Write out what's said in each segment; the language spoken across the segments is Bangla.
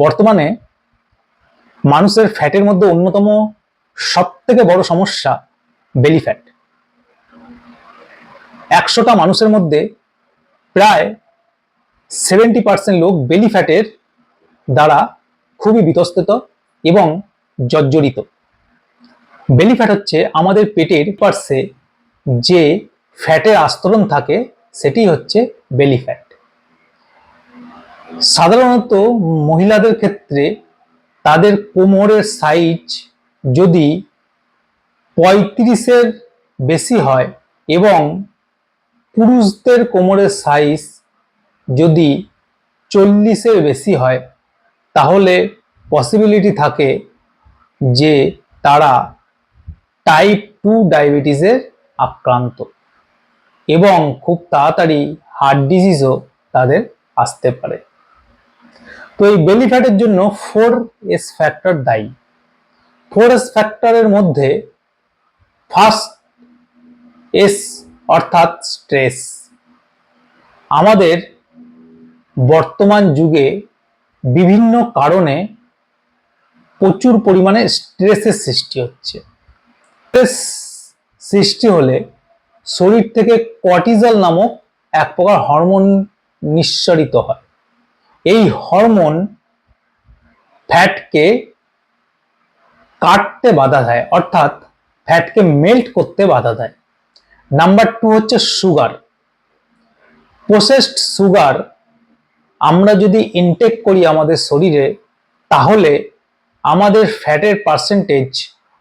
বর্তমানে মানুষের ফ্যাটের মধ্যে অন্যতম সবথেকে বড় সমস্যা বেলি ফ্যাট। 100টা মানুষের মধ্যে প্রায় 70% লোক বেলি ফ্যাটের দ্বারা খুবই বিতস্ত এবং জর্জরিত। বেলি ফ্যাট হচ্ছে আমাদের পেটের পার্শ্বে যে ফ্যাটের আস্তরণ থাকে, সেটি হচ্ছে বেলি ফ্যাট। সাধারণত মহিলাদের ক্ষেত্রে তাদের কোমরের সাইজ যদি 35-এর বেশি হয় এবং পুরুষদের কোমরের সাইজ যদি 40-এর বেশি হয়, তাহলে পসিবিলিটি থাকে যে তারা টাইপ 2 ডায়াবেটিসের আক্রান্ত এবং খুব তাড়াতাড়ি হার্ট ডিজিজও তাদের আসতে পারে। তো এই বেলি ফ্যাটের জন্য 4S ফ্যাক্টর দায়ী। 4S ফ্যাক্টরের মধ্যে ফার্স্ট এস অর্থাৎ স্ট্রেস। আমাদের বর্তমান যুগে বিভিন্ন কারণে প্রচুর পরিমাণে স্ট্রেসের সৃষ্টি হচ্ছে। স্ট্রেস সৃষ্টি হলে শরীর থেকে কর্টিজল নামক এক প্রকার হরমোন নিঃসরিত হয়। এই হরমোন ফ্যাটকে কাটতে বাধা দেয়, অর্থাৎ ফ্যাটকে মেল্ট করতে বাধা দেয়। নাম্বার 2 হচ্ছে সুগার। প্রসেসড সুগার আমরা যদি ইনটেক করি আমাদের শরীরে, তাহলে আমাদের ফ্যাটের পার্সেন্টেজ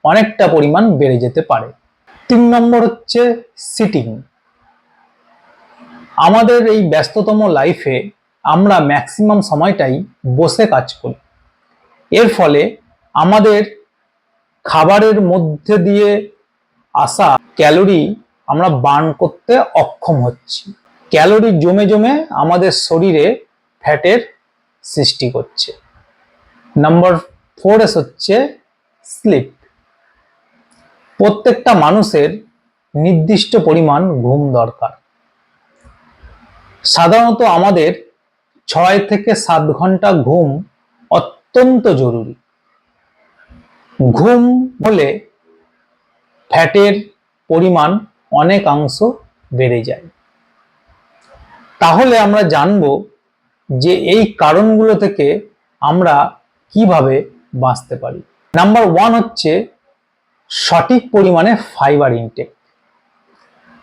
অনেকটা পরিমাণ বেড়ে যেতে পারে। 3 নম্বর হচ্ছে সিটিং। আমাদের এই ব্যস্ততম লাইফে আমরা ম্যাক্সিমাম সময়টাই বসে কাজ করি। এর ফলে আমাদের খাবারের মধ্যে দিয়ে আসা ক্যালোরি আমরা বার্ন করতে অক্ষম হচ্ছি। ক্যালোরি জমে জমে আমাদের শরীরে ফ্যাটের সৃষ্টি করছে। নাম্বার 4S হচ্ছে স্লিপ। প্রত্যেকটা মানুষের নির্দিষ্ট পরিমাণ ঘুম দরকার। সাধারণত আমাদের 6 থেকে 7 ঘন্টা ঘুম অত্যন্ত জরুরি। ঘুম হলে ফ্যাটের পরিমাণ অনেকাংশ বেড়ে যায়। তাহলে আমরা জানব যে এই কারণগুলো থেকে আমরা কিভাবে বাঁচতে পারি। নাম্বার 1 হচ্ছে সঠিক পরিমাণে ফাইবার ইনটেক।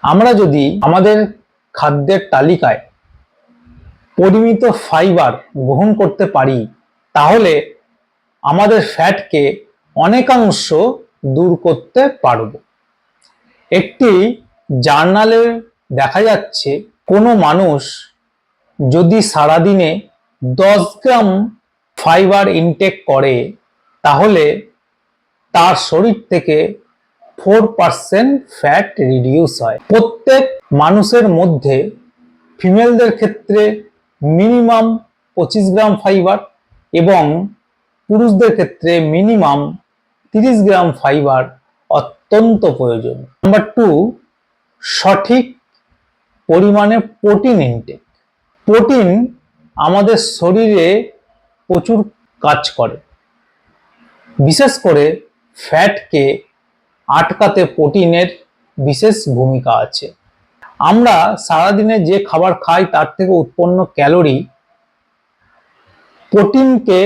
আমরা যদি আমাদের খাদ্যের তালিকায় পরিমিত ফাইবার গ্রহণ করতে পারি, তাহলে আমাদের ফ্যাটকে অনেকাংশ দূর করতে পারব। একটি জার্নালে দেখা যাচ্ছে কোনো মানুষ যদি সারাদিনে 10 গ্রাম ফাইবার ইনটেক করে, তাহলে তার শরীর থেকে 4% ফ্যাট রিডিউস হয়। প্রত্যেক মানুষের মধ্যে ফিমেলদের ক্ষেত্রে মিনিমাম 25 গ্রাম ফাইবার এবং পুরুষদের ক্ষেত্রে মিনিমাম 30 গ্রাম ফাইবার অত্যন্ত প্রয়োজন। নাম্বার 2, সঠিক পরিমাণে প্রোটিন ইনটেক। প্রোটিন আমাদের শরীরে প্রচুর কাজ করে। বিশেষ করে ফ্যাটকে আটকাতে প্রোটিনের বিশেষ ভূমিকা আছে। আমরা সারাদিনে যে খাবার খাই তার থেকে উৎপন্ন ক্যালোরি প্রোটিনকে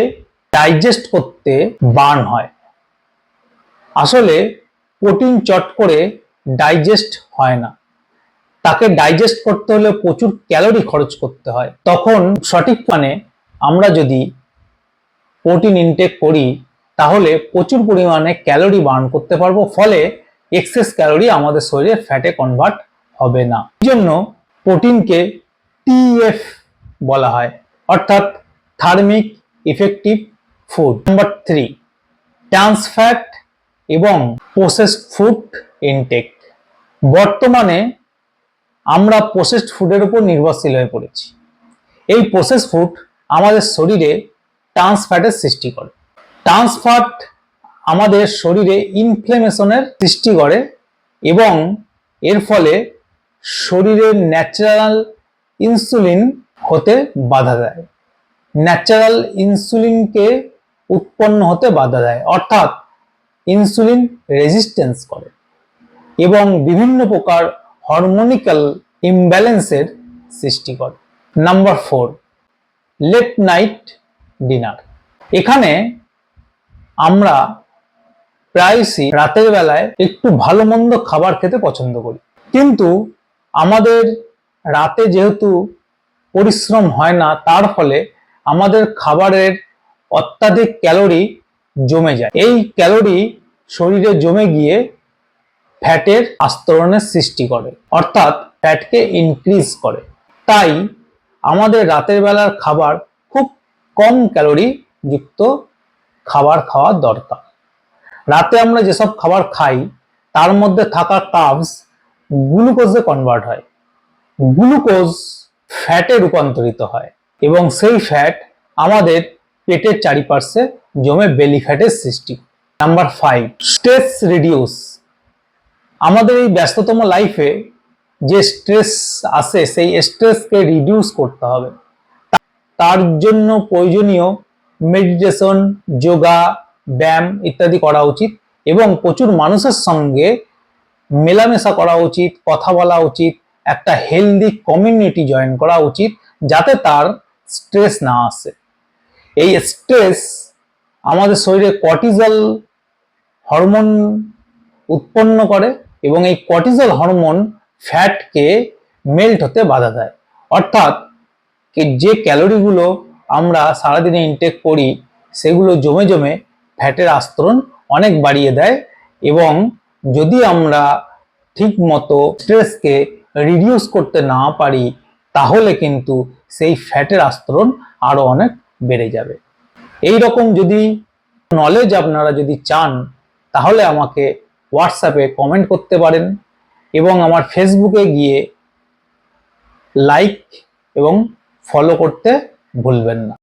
ডাইজেস্ট করতে বার্ন হয়। আসলে প্রোটিন চট করে ডাইজেস্ট হয় না, তাকে ডাইজেস্ট করতে হলে প্রচুর ক্যালোরি খরচ করতে হয়। তখন সঠিক মানে আমরা যদি প্রোটিন ইনটেক করি, তাহলে প্রচুর পরিমাণে ক্যালোরি বার্ন করতে পারবো, ফলে এক্সেস ক্যালোরি আমাদের শরীরে ফ্যাটে কনভার্ট হবে না। এই জন্য প্রোটিনকে TF বলা হয়, অর্থাৎ thermic effective food. Number 3, trans fat এবং প্রসেসড ফুড ইনটেক। বর্তমানে আমরা প্রসেসড ফুডের উপর নির্ভরশীল হয়ে পড়েছি। এই প্রসেসড ফুড আমাদের শরীরে ট্রান্স ফ্যাটের সৃষ্টি করে। ট্রান্স ফ্যাট আমাদের শরীরে ইনফ্লেমেশনের সৃষ্টি করে এবং এর ফলে শরীরের ন্যাচারাল ইনসুলিন হতে বাধা দেয়। ন্যাচারাল ইনসুলিনকে উৎপন্ন হতে বাধা দেয়, অর্থাৎ ইনসুলিন রেজিস্ট্যান্স করে এবং বিভিন্ন প্রকার হরমোনিক্যাল ইমব্যালেন্সের সৃষ্টি করে। Number 4, late night dinner. এখানে আমরা প্রায়শই রাতের বেলায় একটু ভালো মন্দ খাবার খেতে পছন্দ করি, কিন্তু আমাদের রাতে যেহেতু পরিশ্রম হয় না, তার ফলে আমাদের খাবারের অত্যাধিক ক্যালোরি জমে যায়। এই ক্যালোরি শরীরে জমে গিয়ে ফ্যাটের আস্তরণের সৃষ্টি করে, অর্থাৎ ফ্যাটকে ইনক্রিজ করে। তাই আমাদের রাতের বেলার খাবার খুব কম ক্যালোরি যুক্ত খাবার খাওয়া দরকার। রাতে আমরা যেসব খাবার খাই তার মধ্যে থাকা কার্বস গ্লুকোজে কনভার্ট হয়, গ্লুকোজ ফ্যাটে রূপান্তরিত হয় এবং সেই ফ্যাট আমাদের পেটের চারিপাশে জমে বেলি ফ্যাটের সৃষ্টি। Number 5, stress reduce. আমাদের এই ব্যস্ততম লাইফে যে স্ট্রেস আসে সেই স্ট্রেসকে রিডিউস করতে হবে। তার জন্য প্রয়োজনীয় মেডিটেশন, যোগা, ব্যায়াম ইত্যাদি করা উচিত এবং প্রচুর মানুষের সঙ্গে মেলামেশা করা উচিত, কথা বলা উচিত, একটা হেলদি কমিউনিটি জয়েন করা উচিত যাতে তার স্ট্রেস না আসে। এই স্ট্রেস আমাদের শরীরে কর্টিজল হরমোন উৎপন্ন করে এবং এই কর্টিজল হরমোন ফ্যাটকে মেল্ট হতে বাধা দেয়, অর্থাৎ যে ক্যালোরিগুলো আমরা সারাদিনে ইনটেক করি সেগুলো জমে জমে ফ্যাটের আস্তরণ অনেক বাড়িয়ে দেয় এবং যদি আমরা ঠিক মতো স্ট্রেসকে রিডিউস করতে না পারি তাহলে কিন্তু সেই ফ্যাটের আস্তরণ আরো অনেক বেড়ে যাবে। এই রকম যদি নলেজ আপনারা যদি চান তাহলে আমাকে হোয়াটসঅ্যাপে কমেন্ট করতে পারেন এবং আমার ফেসবুকে গিয়ে লাইক এবং ফলো করতে ভুলবেন না।